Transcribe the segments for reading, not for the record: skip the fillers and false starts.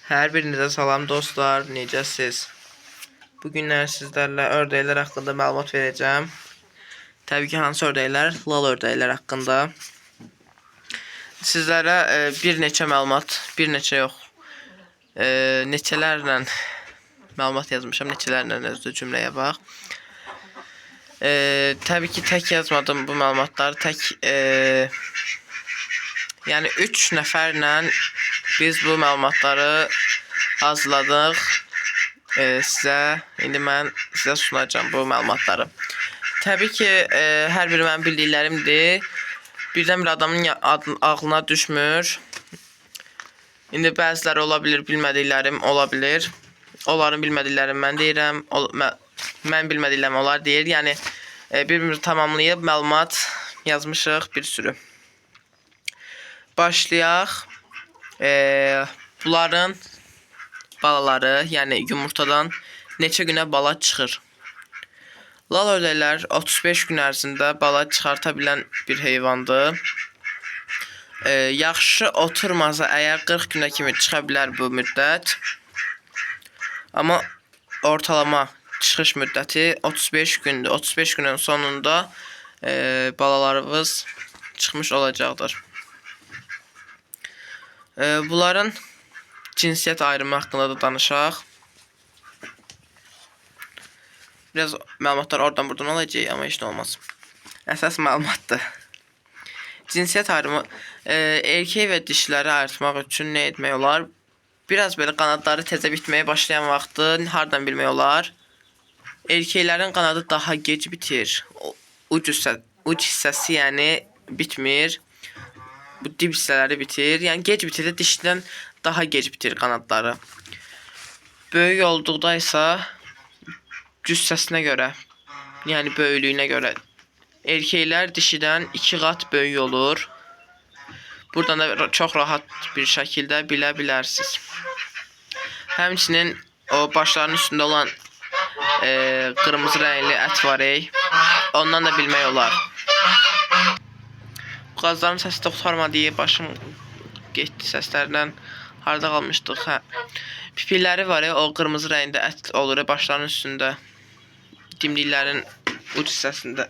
Hər birinizə salam dostlar, necəsiz? Bugünlər sizlərlə ördəklər haqqında məlumat verəcəm. Təbii ki, hansı ördəklər? Lal ördəklər haqqında. Sizlərə bir neçə məlumat, neçələrlə məlumat yazmışam, neçələrlə özü cümləyə bax. Təbii ki, tək yazmadım bu məlumatları, yəni 3 nəfərlə biz bu məlumatları hazırladıq. İndi mən sizə sunacağım bu məlumatları. Təbii ki, hər biri mənim bildiklərimdir. Birdən bir adamın ağlına düşmür. İndi bəziləri ola bilir, bilmədiklərim ola bilir. Onların bilmədiklərini mən deyirəm, mən bilmədiklərim onlar deyir. Yəni bir-birimizi tamamlayıb məlumat yazmışıq bir sürü. Başlayaq. Bunların balaları, yəni yumurtadan neçə günə bala çıxır? Lal ördəklər 35 gün ərzində bala çıxarta bilən bir heyvandır. Yaxşı oturmasa əgər 40 günə kimi çıxa bilər bu müddət. Amma ortalama çıxış müddəti 35 gündür. 35 günün sonunda balalarımız çıxmış olacaqdır. Bunların cinsiyyət ayrımı haqqında da danışaq. Biraz məlumatlar oradan buradan olacaq, amma heç nə olmaz. Əsas məlumatdır. Cinsiyyət ayrımı erkək və dişiləri ayırtmaq üçün nə etmək olar? Biraz belə qanadları təzə bitməyə başlayan vaxtı hardan bilmək olar? Erkəklərin qanadı daha gec bitir. Uc hissəsi yəni bitmir. Bu dib hissələri bitir. Yəni gec bitir də dişidən daha gec bitir qanadları. Böyük olduqda isə cüssəsinə görə, yəni böyüklüyünə görə erkəklər dişidən 2 qat böyük olur. Buradan da çox rahat bir şəkildə bilə bilərsiniz. Həmçinin o başlarının üstündə olan qırmızı rəngli ət var, ondan da bilmək olar. Bu qazların səsi də qurtarmadı, başım getdi səslərdən. Harada qalmışdıq? Pipikləri var, o qırmızı rəngdə ət olur başlarının üstündə. Dimdiklərin uc hissəsində,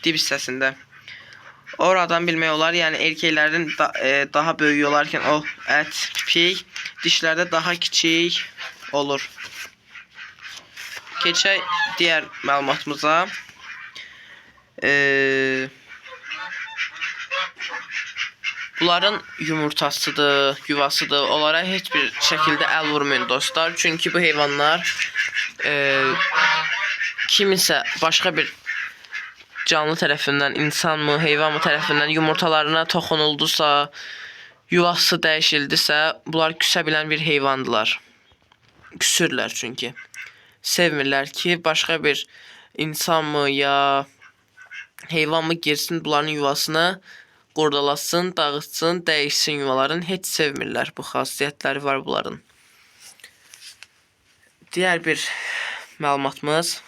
dib hissəsində. Oradan bilmək olar, yəni erkəklərin daha böyük olarkən o ət, pipik, dişlərdə daha kiçik olur. Keçək digər məlumatımıza. Bunların yumurtasıdır, yuvasıdır. Onlara heç bir şəkildə əl vurmayın dostlar. Çünki bu heyvanlar kiminsə başqa bir canlı tərəfindən, insanmı, heyvanmı tərəfindən yumurtalarına toxunuldusa, yuvası dəyişildisə, bunlar küsə bilən bir heyvandılar. Küsürlər çünki. Sevmirlər ki, başqa bir insanmı ya heyvanmı girsin bunların yuvasına, qurdalasın, dağıtsın, dəyişsin yuvaların. Heç sevmirlər. Bu xasiyyətləri var bunların. Digər bir məlumatımız.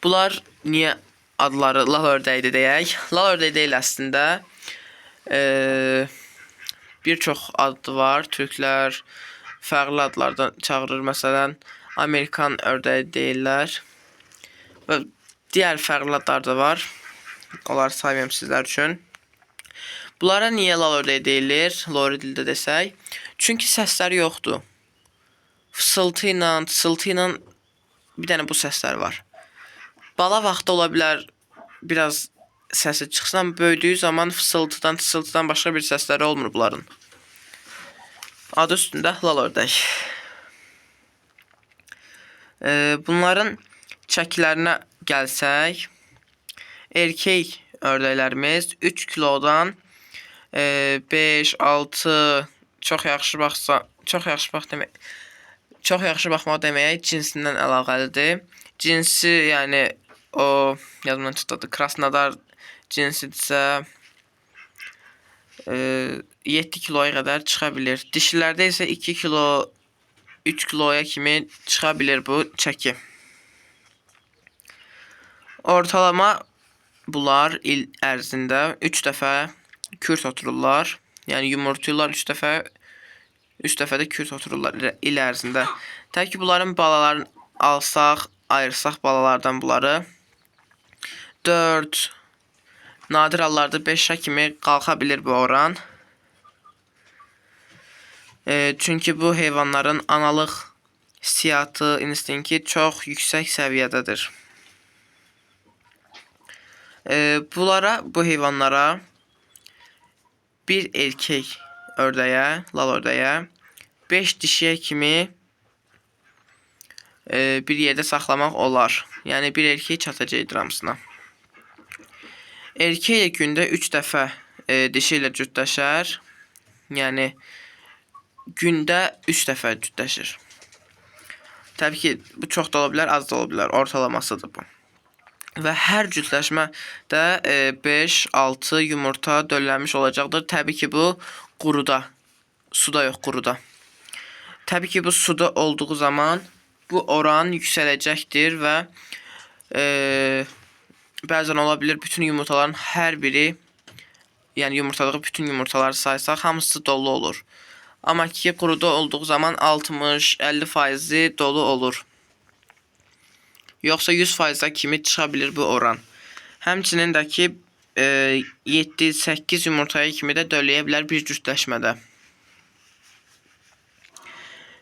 Bunlar niyə adları lal ördəkdir deyək? Lal ördək deyil əslində. Bir çox adı var. Türklər fərqli adlardan çağırır. Məsələn, Amerikan ördəyi deyirlər. Və digər fərqli adlar da var. Onları saymayım sizlər üçün. Bunlara niyə lal ördək deyilir? Lori dildə desək. Çünki səsləri yoxdur. Fısıltı ilə, tısıltı ilə bir dənə bu səslər var. Bala vaxtı ola bilər biraz səsi çıxsın, amma böyüdüyü zaman fısıltıdan, tısıltıdan başqa bir səsləri olmur bunların. Adı üstündə lal ördək. Bunların çəkilərinə gəlsək, erkək ördəklərimiz 3 kilodan 5-6 çox yaxşı baxmaq demək cinsindən əlaqəlidir. Cinsi, yəni o yazımdan çıxdı, krasnodar cinsidirsə 7 kiloya qədər çıxa bilir. Dişilərdə isə 2 kilo, 3 kiloya kimi çıxa bilir bu çəki. Ortalama bunlar il ərzində 3 dəfə kürt otururlar. Yəni yumurtayırlar 3 dəfə, 3 dəfə də kürt otururlar il ərzində. Təbii ki, bunların balalarını alsaq, ayırsaq balalardan bunları 4, nadir hallarda 5-ə kimi qalxa bilir bu oran. Çünki bu heyvanların analıq hissiyatı, instinkti çox yüksək səviyyədədir. Bu heyvanlara bir erkek ördəyə, lal ördəyə 5 dişiyə kimi bir yerdə saxlamaq olar. Yəni bir erkek çatacaqdır hamısına. Erkek gündə 3 dəfə dişi ilə cütləşər. Yəni gündə 3 dəfə cütləşir. Təbii ki, bu çox da ola bilər, az da ola bilər. Ortalamasıdır bu. Və hər cütləşmə də 5-6 yumurta döllənmiş olacaqdır. Təbii ki, bu quruda. Suda yox, quruda. Təbii ki, bu suda olduğu zaman bu oran yüksələcəkdir və bəzən ola bilir bütün yumurtaların hər biri, yəni yumurtaladığı bütün yumurtaları saysaq hamısı dolu olur. Amma ki, quruda olduğu zaman 60-50% dolu olur. Yoxsa 100%-a kimi çıxa bilir bu oran. Həmçinin də ki 7-8 yumurtaya kimi də dölləyə bilər bir cütləşmədə.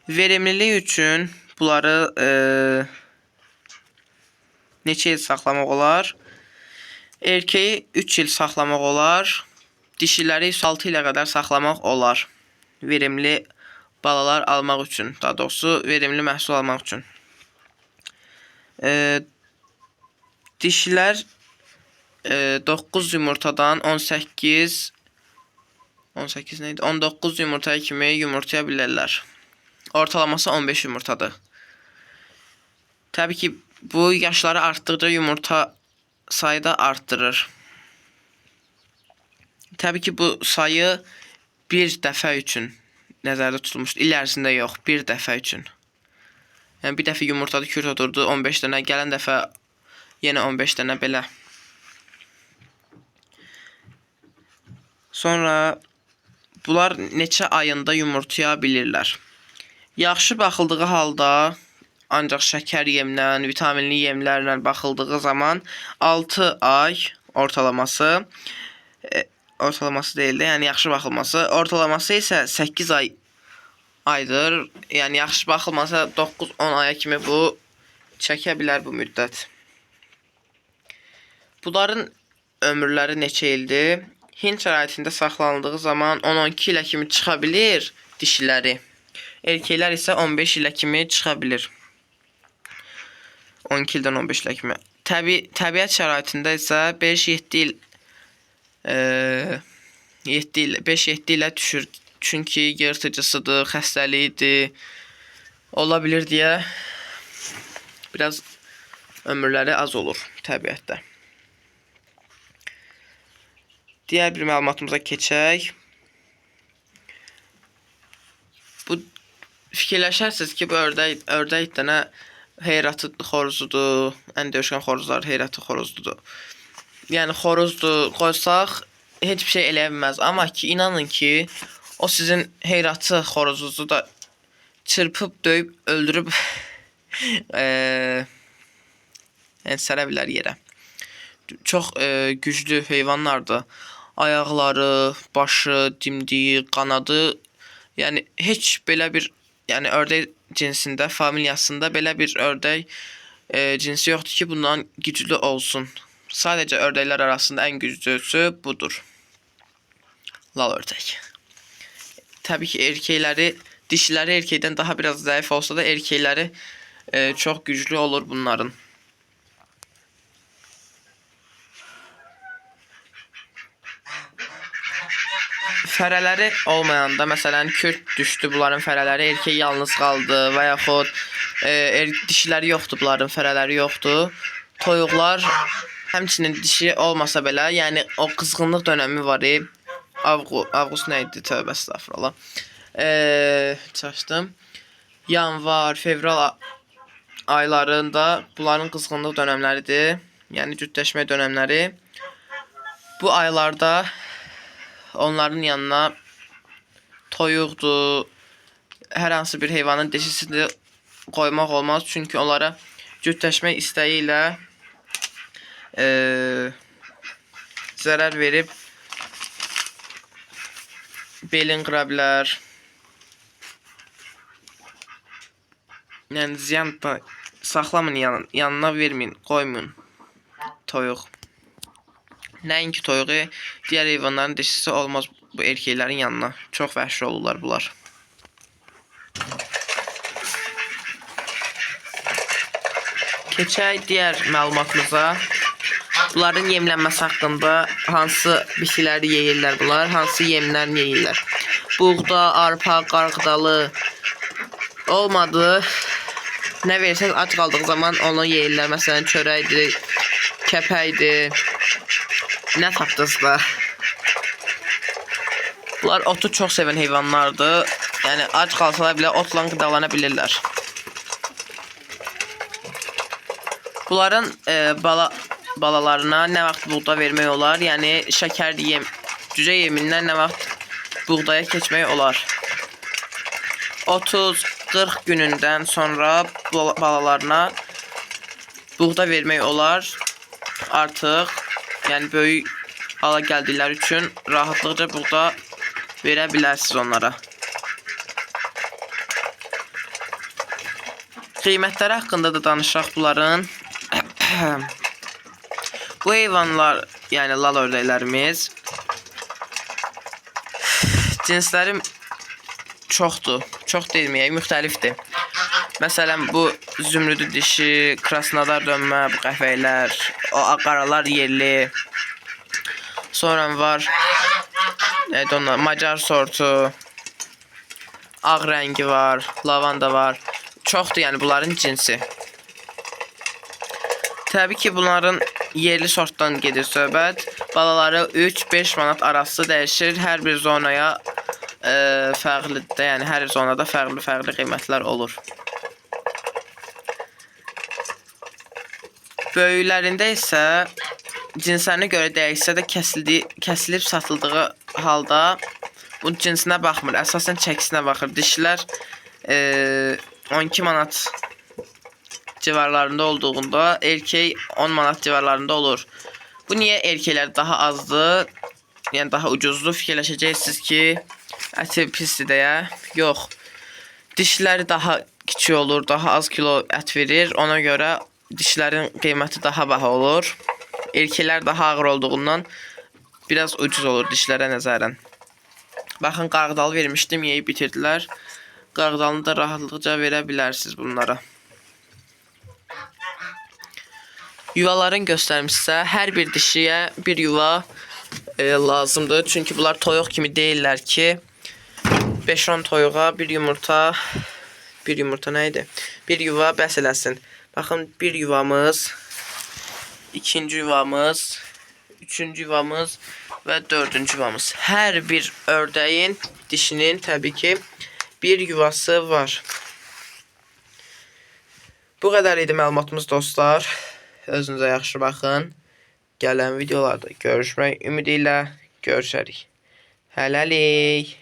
Verimlilik üçün bunları neçə il saxlamaq olar? Erkeği 3 il saxlamaq olar. Dişiləri 6 ilə qədər saxlamaq olar. Verimli balalar almaq üçün, daha doğrusu verimli məhsul almaq üçün. Dişilər 9 yumurtadan 18 neydi? 19 yumurtaya kimi yumurtaya bilərlər. Ortalaması 15 yumurtadır. Təbii ki, bu yaşları artdıqca yumurta sayı da artdırır. Təbii ki, bu sayı bir dəfə üçün nəzərdə tutulmuşdur. İl ərzində yox, bir dəfə üçün. Yəni bir dəfə yumurtada kürt oturdu 15 dənə, gələn dəfə yenə 15 dənə belə. Sonra bunlar neçə ayında yumurtaya bilirlər. Yaxşı baxıldığı halda ancaq şəkər yemlə, vitaminli yemlərlə baxıldığı zaman 6 ay ortalaması deyil də, yəni yaxşı baxılması. Ortalaması isə 8 aydır. Yəni yaxşı baxılmasa 9-10 aya kimi bu çəkə bilər bu müddət. Bunların ömürləri neçə ildir? Hind şəraitində saxlanıldığı zaman 10-12 ilə kimi çıxa bilir dişiləri. Erkəklər isə 15 ilə kimi çıxa bilir. 12 ildən 15 ilə kimi. Təbiət şəraitində isə 5-7 il 5-7 ilə düşür. Çünki yırtıcısıdır, xəstəliyidir. Ola bilir deyə biraz ömürləri az olur təbiətdə. Digər bir məlumatımıza keçək. Bu fikirləşərsiniz ki, bu ördək dənə heyratı xoruzudur. Ən döyüşkən xoruzlar heyratı xoruzudur. Yəni xoruzdur qoysaq heç bir şey eləyə bilməz. Amma ki, inanın ki, o sizin heyratı xoruzunuzu da çırpıb, döyüb, öldürüb sərə bilər yerə. Çox güclü heyvanlardır. Ayaqları, başı, dimdiyi, qanadı. Yəni heç belə bir, yəni ördək cinsində, familiyasında belə bir ördək cinsi yoxdur ki, bundan güclü olsun. Sadəcə ördəklər arasında ən güclüsü budur. Lal ördək. Təbii ki, dişiləri erkəkdən daha biraz zəif olsa da erkəkləri çox güclü olur bunların. Fərələri olmayanda, məsələn, kürt düşdü bunların fərələri, erkək yalnız qaldı və yaxud dişiləri yoxdur, bunların fərələri yoxdur. Toyuqlar həmçinin dişi olmasa belə, yəni o qızğınlıq dönəmi var. Avqust nə idi? Tövbə estağfurullah. Çaşdım. Yanvar, fevral aylarında bunların qızğınlıq dönəmləridir. Yəni cütləşmə dönəmləri. Bu aylarda onların yanına toyuqdur, hər hansı bir heyvanın dişisini qoymaq olmaz. Çünki onlara cütləşmək istəyi ilə zərər verib belin qıra bilər. Yəni ziyan saxlamayın, yanına verməyin, qoymayın toyuq. Nəinki toyuğu, digər heyvanların dişisi olmaz bu erkəklərin yanına. Çox vəhşi olurlar bunlar. Keçək digər məlumatımıza. Bunların yemlənməsi haqqında hansı bitkiləri yeyirlər bunlar, hansı yemlərini yeyirlər. Buğda, arpa, qarğıdalı olmadı. Nə versəz ac qaldığı zaman onu yeyirlər. Məsələn, çörəkdir, kəpəkdir. Nə tapdınız da? Bunlar otu çox sevən heyvanlardır. Yəni ac qalsalar belə otla qidalana bilirlər. Bunların balalarına nə vaxt buğda vermək olar? Yəni şəkər yem, cücə yemindən nə vaxt buğdaya keçmək olar? 30-40 günündən sonra balalarına buğda vermək olar. Artıq yəni böyük hala gəldikləri üçün rahatlıqca buğda verə bilərsiniz onlara. Qiymətləri haqqında da danışaq bunların. Bu heyvanlar, yəni lal ördəklərimiz cinsləri çoxdur. Çox deyilməyək, müxtəlifdir. Məsələn, bu zümrüdü dişi, krasnodar dönmə, bu qəfəklər, o qaralar yerli. Sonra var Macar sortu, ağ rəngi var, lavanda var. Çoxdur yəni bunların cinsi. Təbii ki, bunların yerli sortdan gedir söhbət. Balaları 3-5 manat arası dəyişir. Hər bir zonaya fərqlidir. Yəni hər zonada fərqli qiymətlər olur. Böyüklərində isə cinslərinə görə dəyişsə də kəsilib satıldığı halda bu cinsinə baxmır. Əsasən çəkisinə baxır. Dişilər 12 manat civarlarında olduğunda erkək 10 manat civarlarında olur. Bu niyə erkəklər daha azdır? Yəni daha ucuzdur. Fikirləşəcəksiniz ki, əti pisdir deyə. Yox. Dişləri daha kiçik olur, daha az kilo ət verir. Ona görə dişlərin qiyməti daha baha olur. Erkəklər daha ağır olduğundan biraz ucuz olur dişlərə nəzərən. Baxın, qarğıdalı vermişdim, yeyib bitirdilər. Qarğıdalını da rahatlıqca verə bilərsiniz bunlara. Yuvaların göstərmişsə, hər bir dişiyə bir yuva lazımdır. Çünki bunlar toyuq kimi deyirlər ki, 5-10 toyuğa bir yumurta nə idi? Bir yuva bəs eləsin. Baxın, bir yuvamız, ikinci yuvamız, üçüncü yuvamız və dördüncü yuvamız. Hər bir ördəyin, dişinin təbii ki, bir yuvası var. Bu qədər idi məlumatımız dostlar. Özünüzə yaxşı baxın. Gələn videolarda görüşmək ümidi ilə görüşərik. Hələlik.